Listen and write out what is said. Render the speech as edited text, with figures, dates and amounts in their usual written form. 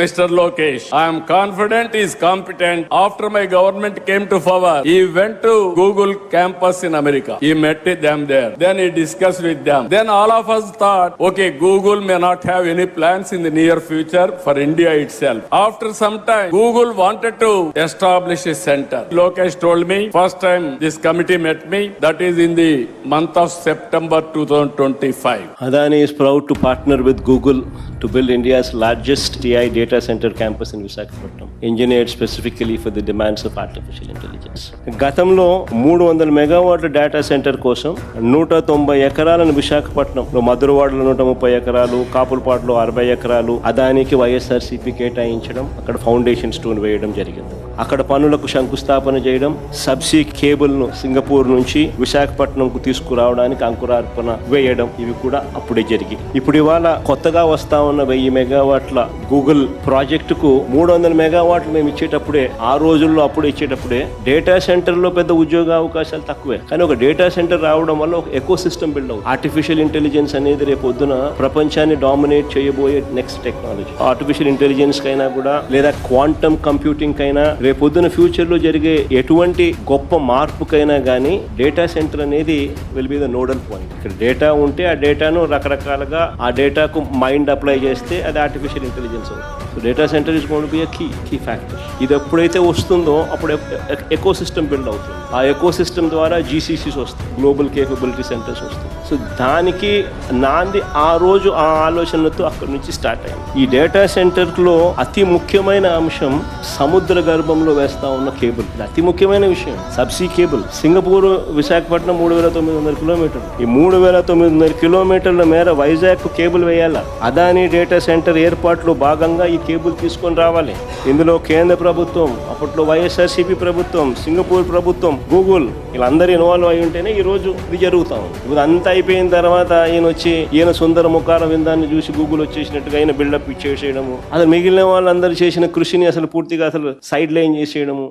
Mr. Lokesh. I am confident he is competent. After my government came to power, he went to Google campus in America. He met with them there. Then he discussed with them. Then all of us thought, okay, Google may not have any plans in the near future for India itself. After some time, Google wanted to establish a center. Lokesh told me, first time this committee met me, that is in the month of September 2025. Adani is proud to partner with Google to build India's largest AI data center campus in Visakhapatnam, engineered specifically for the demands of artificial intelligence. గతంలో 300 మెగావాట్ల data centre కోసం 190 ఎకరాలను విశాఖపట్నంలో, మధురవాడలో 130 ఎకరాలు, కాపులపాడులో 60 ఎకరాలు అదానికి వైఎస్ఆర్సీపీ కేటాయించడం, అక్కడ ఫౌండేషన్ స్టోన్ వేయడం జరిగింది. అక్కడ పనులకు శంకుస్థాపన చేయడం, సబ్సీ కేబుల్ను సింగపూర్ నుంచి విశాఖపట్నంకు తీసుకురావడానికి అంకురార్పణ వేయడం, ఇవి కూడా అప్పుడే జరిగి. ఇప్పుడు ఇవాళ కొత్తగా వస్తా ఉన్న 1000 మెగావాట్ల గూగుల్ ప్రాజెక్టుకు 300 మెగావాట్లు మేము ఇచ్చేటప్పుడే, ఆ రోజుల్లో అప్పుడు ఇచ్చేటప్పుడే డేటా సెంటర్ లో పెద్ద ఉద్యోగ అవకాశాలు తక్కువే. కానీ ఒక డేటా సెంటర్ రావడం వల్ల ఒక ఎకో సిస్టమ్ బిల్డ్ అవుతుంది. ఆర్టిఫిషియల్ ఇంటెలిజెన్స్ అనేది రేపు పొద్దున ప్రపంచాన్ని డామినేట్ చేయబోయే నెక్స్ట్ టెక్నాలజీ. ఆర్టిఫిషియల్ ఇంటెలిజెన్స్ కైనా కూడా, లేదా క్వాంటమ్ కంప్యూటింగ్ కైనా, రేపు పొద్దున ఫ్యూచర్ లో జరిగే ఎటువంటి గొప్ప మార్పుకైనా కానీ డేటా సెంటర్ అనేది will be the nodal point. ఇక్కడ డేటా ఉంటే ఆ డేటాను రకరకాలుగా ఆ డేటాకు మైండ్ అప్లై చేస్తే అది ఆర్టిఫిషియల్ ఇంటెలిజెన్స్ అవుతుంది. So data centre is going to be a key factor. ఇది ఎప్పుడైతే వస్తుందో అప్పుడు ఎకో సిస్టమ్ బిల్డ్ అవుతుంది. ఆ ఎకో సిస్టమ్ ద్వారా జీసీసీస్ వస్తాయి, గ్లోబల్ కేపబిలిటీ సెంటర్స్ వస్తాయి. సో దానికి నాంది ఆ రోజు ఆ ఆలోచనతో అక్కడి నుంచి స్టార్ట్ అయింది. ఈ డేటా సెంటర్లో అతి ముఖ్యమైన అంశం సముద్ర గర్భంలో వేస్తా ఉన్న కేబుల్. ఇది అతి ముఖ్యమైన విషయం. Subsea cable. సింగపూర్ విశాఖపట్నం 3900 కిలోమీటర్లు. ఈ 3900 కిలోమీటర్ల మేర వైజాగ్ కేబుల్ వేయాలా. అదానీ డేటా సెంటర్ ఏర్పాటులో భాగంగా ఈ కేబుల్ తీసుకొని రావాలి. ఇందులో కేంద్ర ప్రభుత్వం, అప్పట్లో వైఎస్ఆర్సీపీ ప్రభుత్వం, సింగపూర్ ప్రభుత్వం, గూగుల్, వీళ్ళందరూ ఇన్వాల్వ్ అయి ఉంటేనే ఈ రోజు ఇది జరుగుతాం. ఇప్పుడు అంతా అయిపోయిన తర్వాత ఈయన సుందర ముఖార విందాన్ని చూసి గూగుల్ వచ్చేసినట్టుగా ఆయన బిల్డప్ ఇచ్చేసేయడము, అసలు మిగిలిన వాళ్ళందరూ చేసిన కృషిని అసలు పూర్తిగా అసలు సైడ్ లైన్ చేసేయడము.